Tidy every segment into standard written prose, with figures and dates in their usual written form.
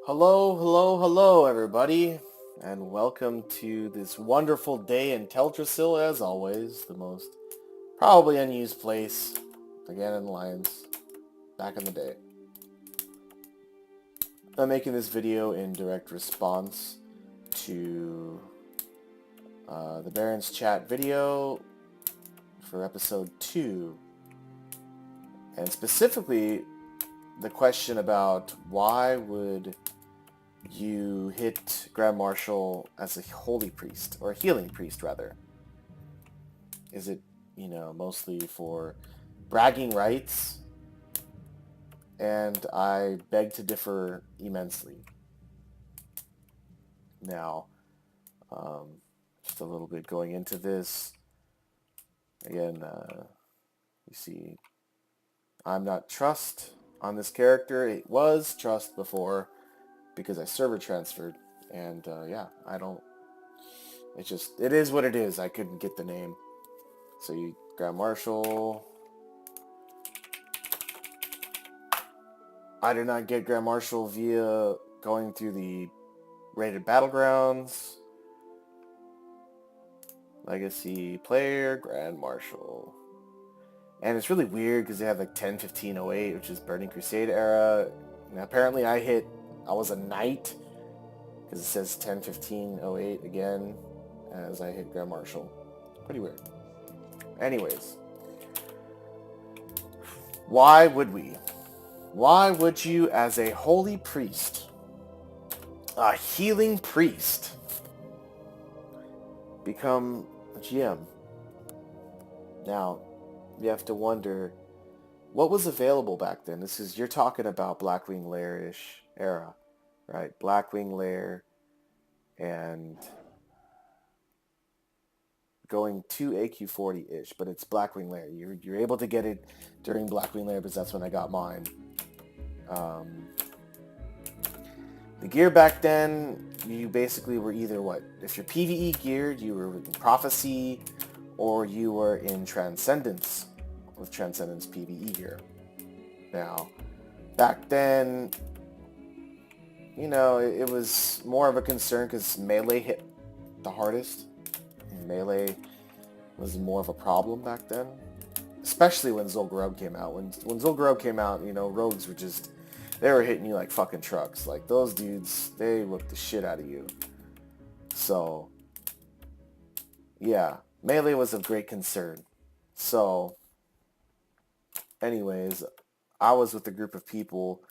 Hello, hello, hello, everybody, and welcome to this wonderful day in Teldrassil, as always, the most probably unused place, again in Lions, back in the day. I'm making this video in direct response to the Barrens Chat video for episode 2, and specifically the question about why would you hit Grand Marshal as a holy priest, or a healing priest, rather. Is it, mostly for bragging rights? And I beg to differ immensely. Now, just a little bit going into this. Again, you see, I'm not trust on this character. It was trust before because I server transferred. And yeah, I don't... it is what it is. I couldn't get the name. So you Grand Marshal. I did not get Grand Marshal via going through the rated battlegrounds. Legacy player, Grand Marshal. And it's really weird because they have like 10-15-08, which is Burning Crusade era. And apparently I was a knight because it says 10-15-08 again as I hit Grand Marshal. Pretty weird. Anyways, why would we? Why would you, as a holy priest, a healing priest, become a GM? Now, you have to wonder, what was available back then? You're talking about Blackwing Lair-ish era, right? Blackwing Lair and going to AQ40-ish, but it's Blackwing Lair. You're able to get it during Blackwing Lair because that's when I got mine. The gear back then, you basically were either what? If you're PvE geared, you were in Prophecy, or you were in Transcendence with Transcendence PvE gear. Now, back then, it was more of a concern because melee hit the hardest. Melee was more of a problem back then, especially when Zul'Gurub came out. When Zul'Gurub came out, rogues were just... they were hitting you like fucking trucks. Like, those dudes, they whipped the shit out of you. So, yeah, melee was of great concern. So, anyways, I was with a group of people.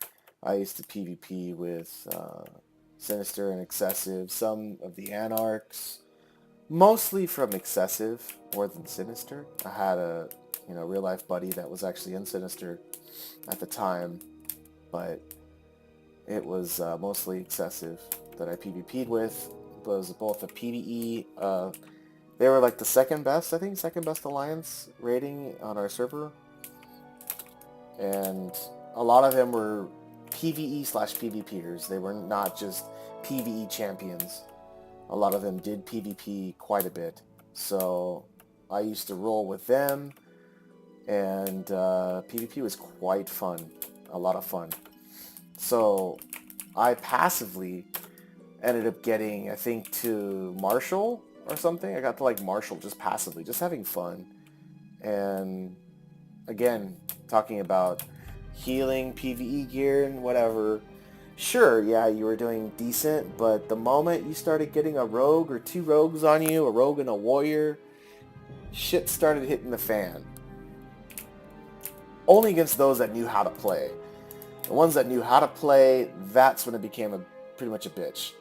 I used to PvP with Sinister and Excessive, some of the Anarchs, mostly from Excessive more than Sinister. I had a, real-life buddy that was actually in Sinister at the time, but it was mostly Excessive that I PvP'd with. It was both a PvE. They were like the second best alliance rating on our server. And a lot of them were PvE/PvPers. They were not just PvE champions. A lot of them did PvP quite a bit. So I used to roll with them. And PvP was quite fun. A lot of fun. So I passively ended up getting, I think, to Marshal or something. I got to like Marshal just passively, just having fun. And again, talking about healing, PvE gear, and whatever. Sure, yeah, you were doing decent, but the moment you started getting a rogue or two rogues on you, a rogue and a warrior, shit started hitting the fan. Only against those that knew how to play. The ones that knew how to play, that's when it became pretty much a bitch.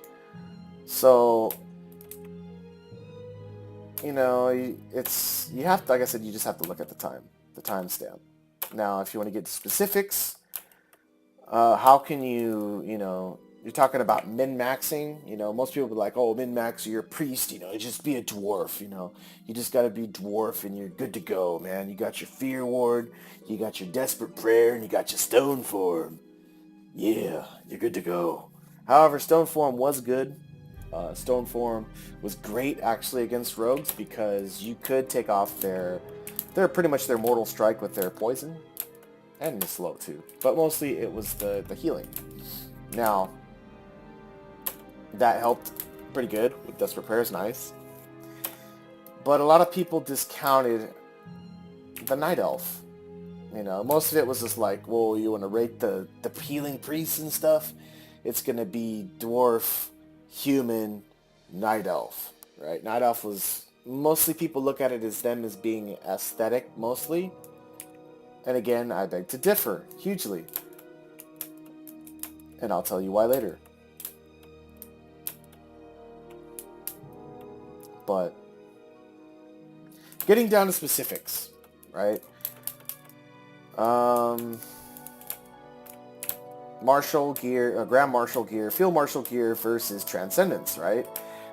So, you have to, like I said, you just have to look at the timestamp. Now, if you want to get specifics, how can you're talking about min-maxing. Most people be like, oh, min-max, you're a priest, just be a dwarf, You just got to be dwarf and you're good to go, man. You got your fear ward, you got your desperate prayer, and you got your stone form. Yeah, you're good to go. However, stone form was good. Stone form was great, actually, against rogues because you could take off their pretty much their mortal strike with their poison. And the slow too. But mostly it was the healing. Now, That helped pretty good with Desperate Prayers, nice. But a lot of people discounted the Night Elf. You know, most of it was just like, well, you want to rate the healing priests and stuff? It's going to be Dwarf, Human, Night Elf, right? Night Elf was, mostly people look at it as them as being aesthetic, mostly. And again, I beg to differ, hugely. And I'll tell you why later. But getting down to specifics, right? Martial gear, Grand Martial gear, Field Martial gear versus Transcendence, right?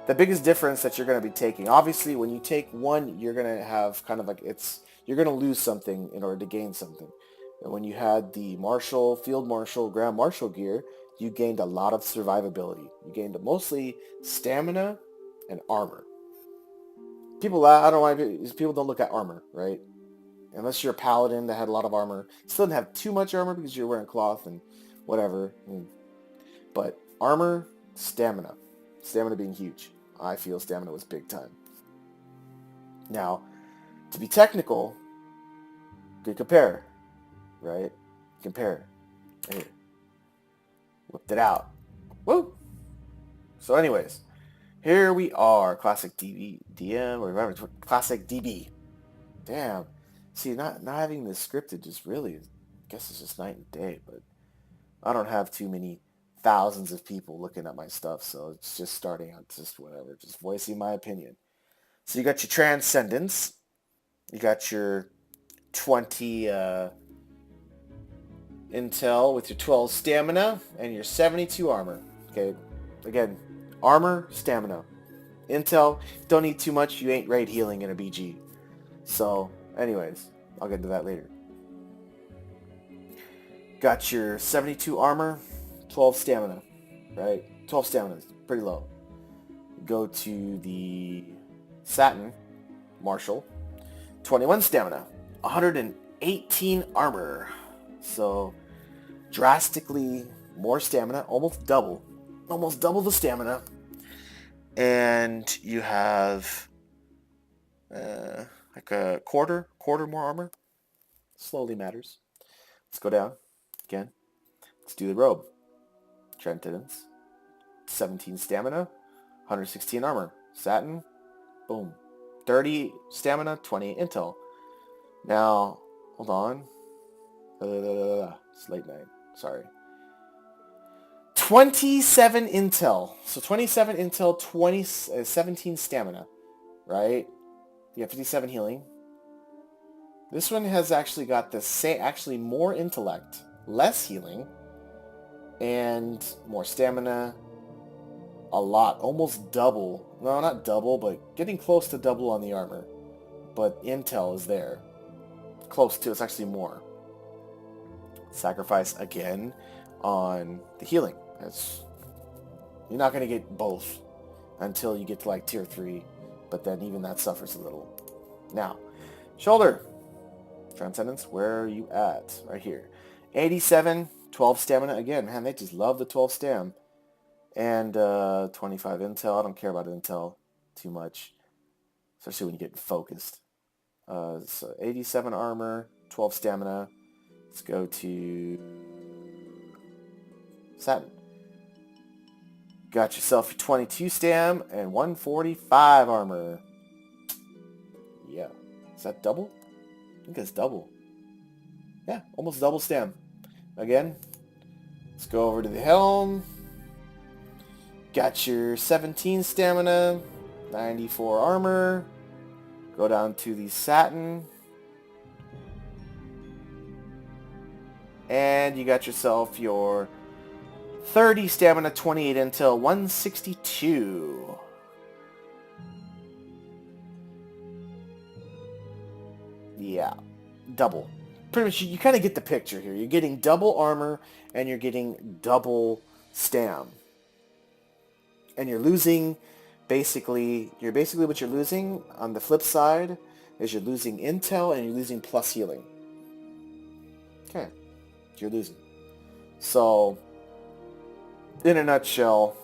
The biggest difference that you're going to be taking, obviously, when you take one, you're going to have kind of like you're going to lose something in order to gain something. And when you had the Martial, Field Martial, Grand Martial gear, you gained a lot of survivability. You gained mostly stamina and armor. I don't know why people don't look at armor, right? Unless you're a paladin that had a lot of armor. Still didn't have too much armor because you're wearing cloth and whatever. But armor, stamina. Stamina being huge. I feel stamina was big time. Now, to be technical, good compare, right? Compare. Right here. Whipped it out. Woo! So anyways, here we are. Classic DM, or remember, Classic DB. Damn. See, not having this scripted just really, I guess it's just night and day, but I don't have too many thousands of people looking at my stuff, so it's just starting out, just whatever, just voicing my opinion. So you got your Transcendence, you got your 20 Intel with your 12 Stamina, and your 72 Armor. Okay, again, Armor, Stamina. Intel, don't need too much, you ain't raid healing in a BG. So, anyways, I'll get into that later. Got your 72 armor, 12 stamina, right? 12 stamina is pretty low. Go to the Satin Martial, 21 stamina, 118 armor. So, drastically more stamina, almost double the stamina. And you have like a quarter more armor. Slowly matters. Let's go down again. Let's do the robe. Transcendence, 17 stamina, 116 armor. Satin, boom. 30 stamina, 20 intel. Now, hold on. It's late night. Sorry. 27 intel. So 27 intel, 17 stamina, right? You have 57 healing. This one has actually got the same, actually more intellect, less healing, and more stamina. A lot, almost double. No, not double, but getting close to double on the armor. But intel is there. Close to, it's actually more. Sacrifice again on the healing. You're not going to get both until you get to like tier 3, but then even that suffers a little. Now, shoulder. Transcendence, where are you at? Right here. 87, 12 stamina. Again, man, they just love the 12 stam. And 25 intel. I don't care about intel too much, especially when you get focused. So 87 armor, 12 stamina. Let's go to Satin. Got yourself 22 stam and 145 armor. Yeah. Is that double? I think it's double. Yeah, almost double stam. Again, let's go over to the helm. Got your 17 stamina, 94 armor. Go down to the Satin. And you got yourself your 30 stamina, 28 intel, 162. Yeah, double. Pretty much, you kind of get the picture here. You're getting double armor, and you're getting double stam. And you're losing, basically what you're losing on the flip side is you're losing intel and you're losing plus healing. Okay, you're losing. So, in a nutshell,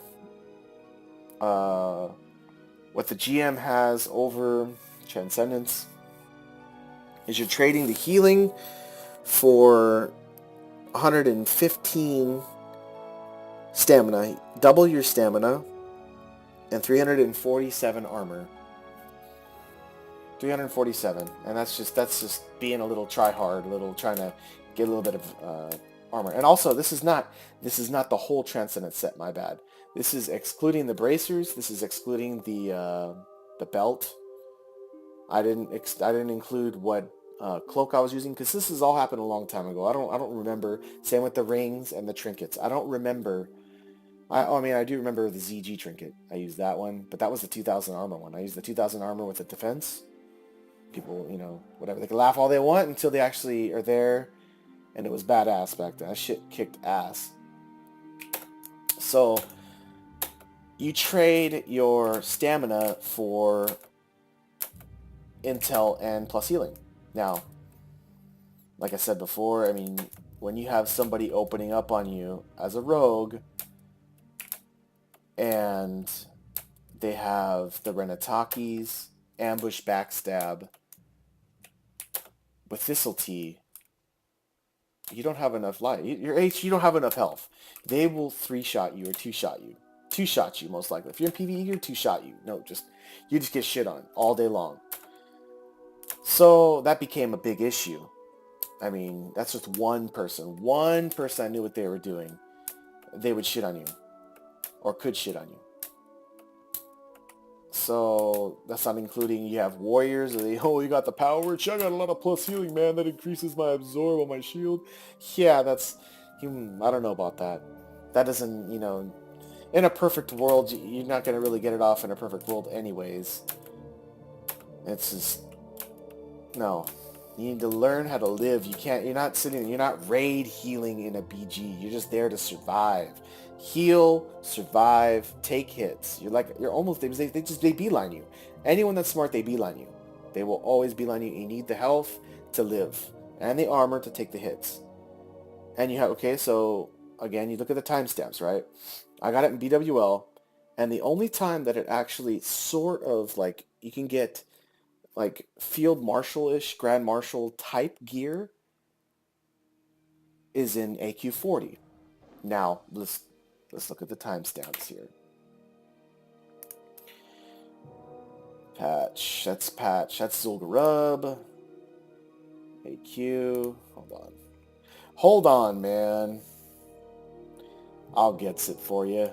what the GM has over Transcendence is you're trading the healing for 115 stamina, double your stamina, and 347 armor. 347, and that's just being a little try hard, a little trying to get a little bit of armor. And also, this is not the whole Transcendent set. My bad. This is excluding the bracers. This is excluding the belt. I didn't include what cloak I was using, because this has all happened a long time ago. I don't remember. Same with the rings and the trinkets. I don't remember. I mean, I do remember the ZG trinket. I used that one, but that was the 2000 armor one. I used the 2000 armor with the defense. People, whatever. They can laugh all they want until they actually are there, and it was badass back then. That shit kicked ass. So, you trade your stamina for intel and plus healing. Now, like I said before, I mean, when you have somebody opening up on you as a rogue, and they have the Renatakis, ambush, backstab, with Thistletea, you don't have enough life. You don't have enough health. They will 3-shot you or 2-shot you. 2-shot you, most likely. If you're in PvE, you're 2-shot you. No, you just get shit on all day long. So that became a big issue. I mean, that's just one person. One person I knew what they were doing. They would shit on you. Or could shit on you. So that's not including you have warriors. You got the power witch. I got a lot of plus healing, man. That increases my absorb on my shield. Yeah, that's... I don't know about that. That doesn't, in a perfect world, you're not going to really get it off in a perfect world anyways. It's just... No. You need to learn how to live. You're not raid healing in a BG. You're just there to survive. Heal, survive, take hits. You're almost, they beeline you. Anyone that's smart, they beeline you. They will always beeline you. You need the health to live and the armor to take the hits. And so again, you look at the timestamps, right? I got it in BWL, and the only time that it actually sort of you can get field marshal-ish, grand marshal type gear is in AQ40. Now, let's look at the timestamps here. Patch. That's Zul'Gurub. AQ. Hold on, man. I'll get it for you.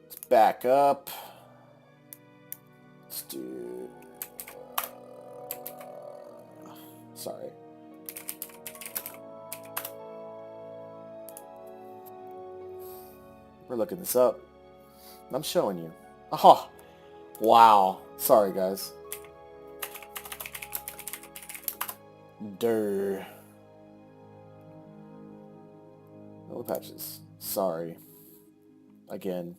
Let's back up. Let's do... sorry. We're looking this up. I'm showing you. Oh, wow. Sorry, guys. No patches. Sorry. Again,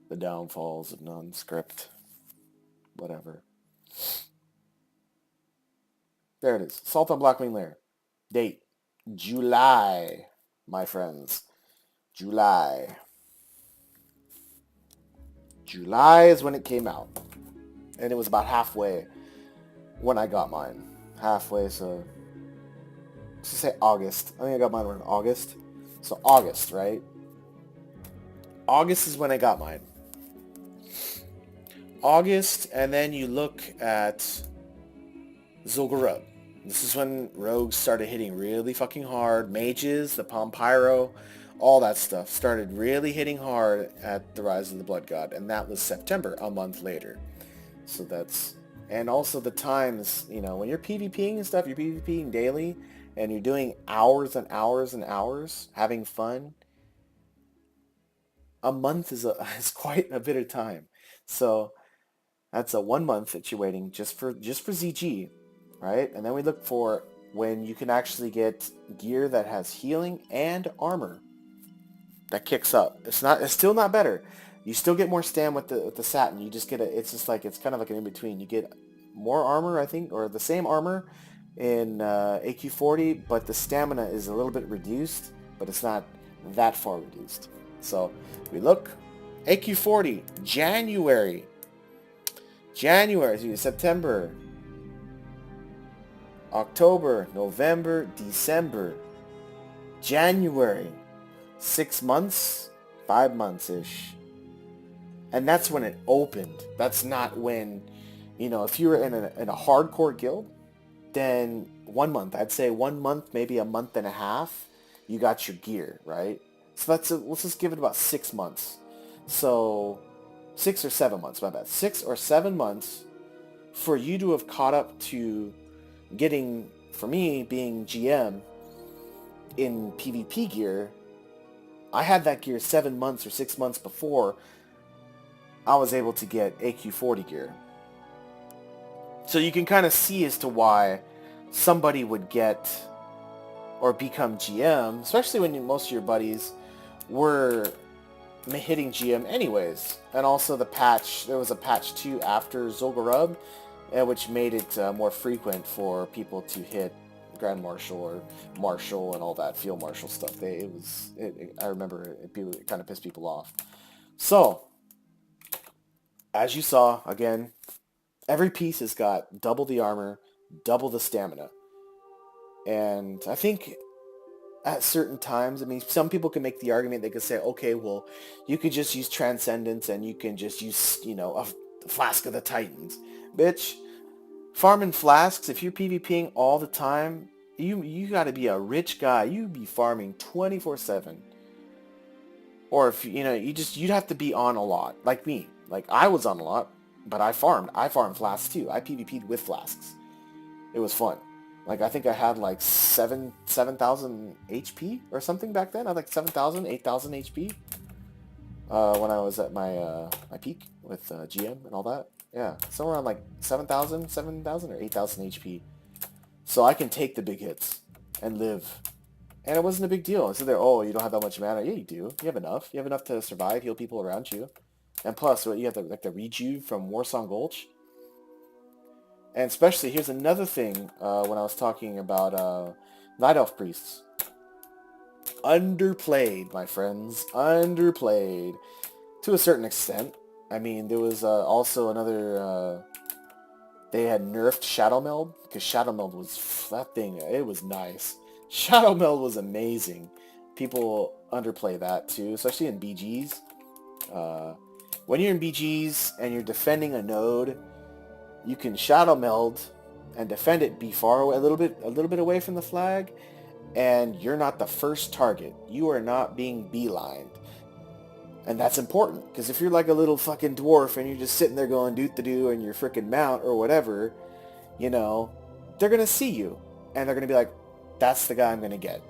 the downfalls of non-script. Whatever. There it is. Assault on Blackwing Lair. Date. July, my friends. July is when it came out. And it was about halfway when I got mine. Halfway, so... let's just say August. I think I got mine in August. So August, right? August is when I got mine. August, and then you look at Zul'Gurub. This is when rogues started hitting really fucking hard. Mages, the Palm Pyro, all that stuff started really hitting hard at the Rise of the Blood God, and that was September, a month later. So that's... and also the times, when you're PvPing and stuff, you're PvPing daily, and you're doing hours and hours and hours, having fun, a month is quite a bit of time. So that's a 1 month that you're waiting just for ZG, right? And then we look for when you can actually get gear that has healing and armor that kicks up. It's still not better. You still get more stam with the satin. You just get it's kind of like an in-between. You get more armor, I think, or the same armor in AQ40, but the stamina is a little bit reduced, but it's not that far reduced. So we look, AQ40, January, September, October, November, December, January, 6 months, 5 months-ish. And that's when it opened. That's not when, if you were in a hardcore guild, then 1 month, I'd say 1 month, maybe a month and a half, you got your gear, right? So let's just give it about 6 months. So 6 or 7 months, my bad. 6 or 7 months for you to have caught up to getting, for me, being GM in PvP gear. I had that gear 7 months or 6 months before I was able to get AQ40 gear. So you can kind of see as to why somebody would get or become GM, especially when most of your buddies were hitting GM anyways. And also there was a patch 2 after Zul'Gurub, which made it more frequent for people to hit Grand Marshal or Marshal and all that Field Marshal stuff. I remember it kind of pissed people off. So, as you saw, again, every piece has got double the armor, double the stamina. And I think at certain times, I mean, some people can make the argument, they could say, okay, well, you could just use Transcendence and you can just use, a Flask of the Titans. Bitch, farming flasks, if you're PvPing all the time, you gotta be a rich guy. You'd be farming 24/7. Or if, you'd have to be on a lot, like me. Like, I was on a lot, but I farmed flasks too. I PvP'd with flasks. It was fun. Like, I think I had like 7,000 HP or something back then. I had like 7,000, 8,000 HP when I was at my peak with GM and all that. Yeah, somewhere around like 7,000 or 8,000 HP. So I can take the big hits and live. And it wasn't a big deal. So they're, oh, you don't have that much mana. Yeah, you do. You have enough. You have enough to survive, heal people around you. And plus, you have the rejuve from Warsong Gulch. And especially, here's another thing when I was talking about Night Elf Priests. Underplayed, my friends. Underplayed. To a certain extent. I mean, there was also another... they had nerfed Shadow Meld, because Shadow Meld was... that thing, it was nice. Shadow Meld was amazing. People underplay that too, especially in BGs. When you're in BGs and you're defending a node, you can Shadow Meld and defend it, be far away, a little bit away from the flag, and you're not the first target. You are not being beelined. And that's important, because if you're like a little fucking dwarf and you're just sitting there going doot-the-doo and your freaking mount or whatever, they're going to see you. And they're going to be like, that's the guy I'm going to get.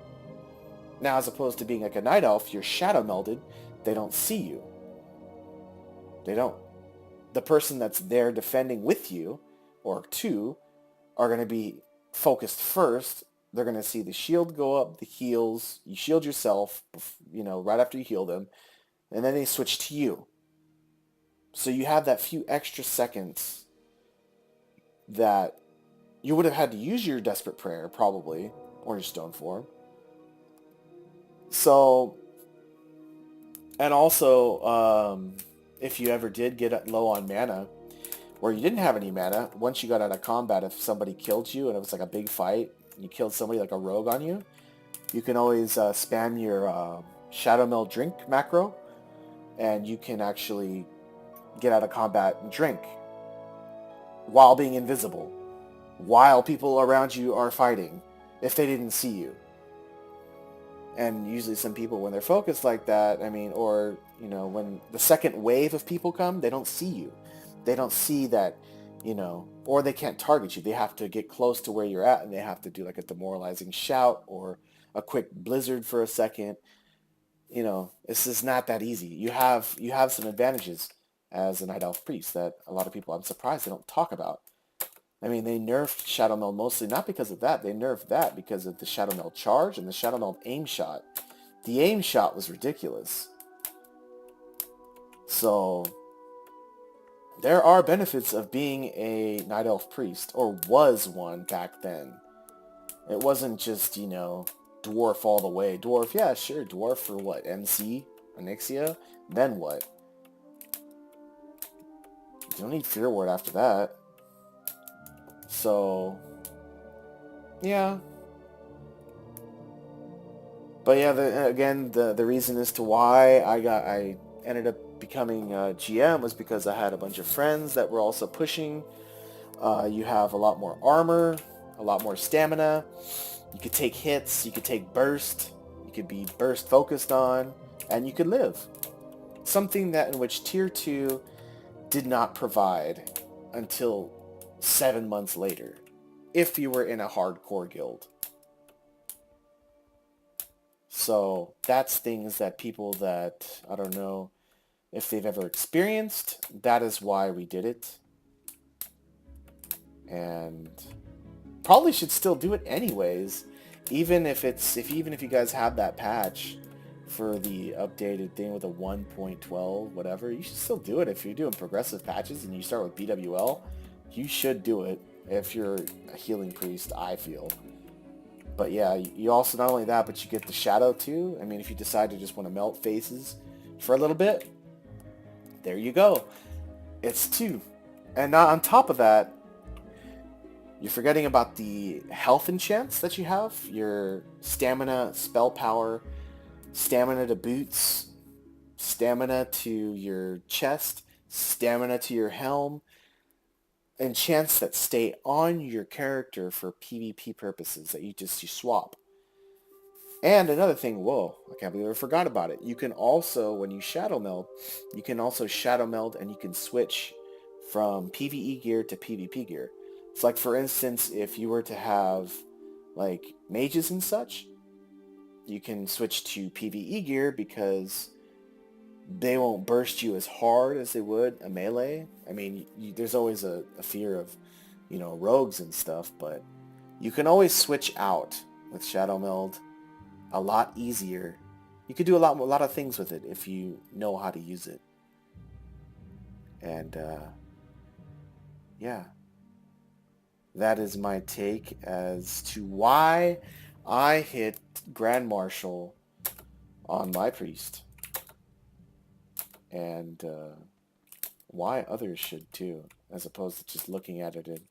Now, as opposed to being like a Night Elf, you're Shadow Melded, they don't see you. They don't. The person that's there defending with you, or two, are going to be focused first. They're going to see the shield go up, the heals, you shield yourself, right after you heal them, and then they switch to you. So you have that few extra seconds that you would have had to use your Desperate Prayer, probably, or your Stone Form. So, and also, if you ever did get low on mana, or you didn't have any mana, once you got out of combat, if somebody killed you and it was like a big fight, and you killed somebody like a rogue on you, you can always spam your Shadow Meld drink macro, and you can actually get out of combat and drink while being invisible, while people around you are fighting, if they didn't see you. And usually some people, when they're focused like that, or, when the second wave of people come, they don't see you. They don't see that, or they can't target you. They have to get close to where you're at, and they have to do like a demoralizing shout or a quick blizzard for a second. It's just not that easy. You have some advantages as a Night Elf Priest that a lot of people, I'm surprised they don't talk about. They nerfed Shadow Meld mostly not because of that. They nerfed that because of the Shadow Meld charge and the Shadow Meld aim shot. The aim shot was ridiculous. So, there are benefits of being a Night Elf Priest, or was one back then. It wasn't just, Dwarf all the way. Dwarf, yeah, sure, Dwarf for what, MC? Onyxia, then what? You don't need Fear Ward after that. So, yeah. But yeah, again, the reason as to why I ended up becoming GM was because I had a bunch of friends that were also pushing. You have a lot more armor, a lot more stamina. You could take hits, you could take burst, you could be burst focused on, and you could live. Something that in which Tier 2 did not provide until 7 months later, if you were in a hardcore guild. So that's things that people that, I don't know if they've ever experienced, that is why we did it. And probably should still do it anyways, even if you guys have that patch for the updated thing with a 1.12 whatever, you should still do it. If you're doing progressive patches and you start with BWL, you should do it if you're a healing priest, I feel. But yeah, you also, not only that, but you get the shadow too. I mean, if you decide to just want to melt faces for a little bit, there you go. It's 2. And now on top of that, you're forgetting about the health enchants that you have. Your stamina, spell power, stamina to boots, stamina to your chest, stamina to your helm, enchants that stay on your character for PvP purposes that you swap. And another thing, whoa, I can't believe I forgot about it. You can also, when you shadow meld, you can also shadow meld and you can switch from PvE gear to PvP gear. It's like, for instance, if you were to have like mages and such, you can switch to PvE gear because they won't burst you as hard as they would a melee. I mean, there's always a fear of, rogues and stuff, but you can always switch out with shadow meld a lot easier. You could do a lot of things with it if you know how to use it. And yeah, that is my take as to why I hit Grand Marshal on my priest, and why others should too, as opposed to just looking at it and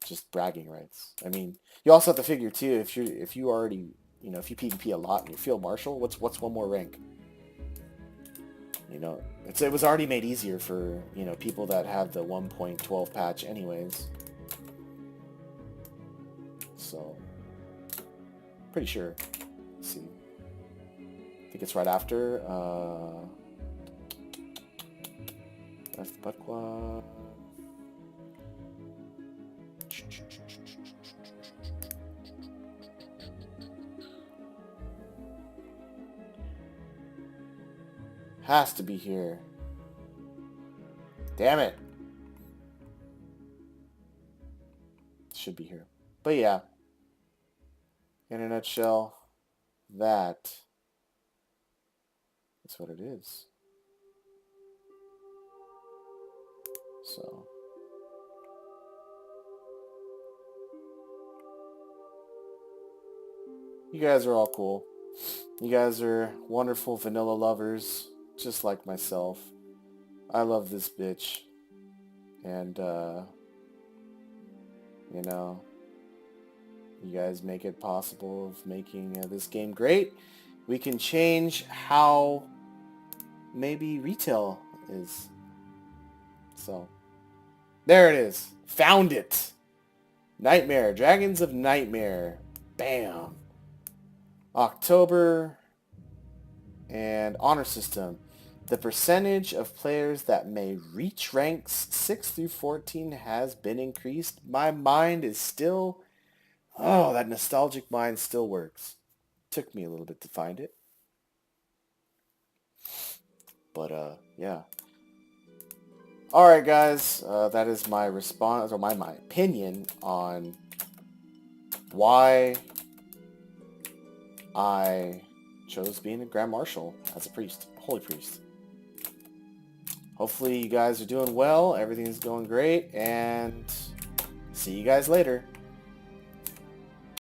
just bragging rights. I mean, you also have to figure too, if you already, if you PvP a lot and you Field Marshal, what's one more rank? It was already made easier for people that have the 1.12 patch anyways. So pretty sure. Let's see. I think it's right after. That's the butt quad. Has to be here. Damn it. Should be here. But yeah. In a nutshell, that is what it is. So. You guys are all cool. You guys are wonderful vanilla lovers, just like myself. I love this bitch. And, you guys make it possible of making this game great. We can change how maybe retail is. So, there it is. Found it. Nightmare. Dragons of Nightmare. Bam. October. And honor system. The percentage of players that may reach ranks 6 through 14 has been increased. My mind is still... Oh, that nostalgic mind still works. Took me a little bit to find it. But, yeah. Alright, guys. That is my response, or my opinion on why I chose being a Grand Marshal as a priest. A holy priest. Hopefully you guys are doing well. Everything's going great. And see you guys later.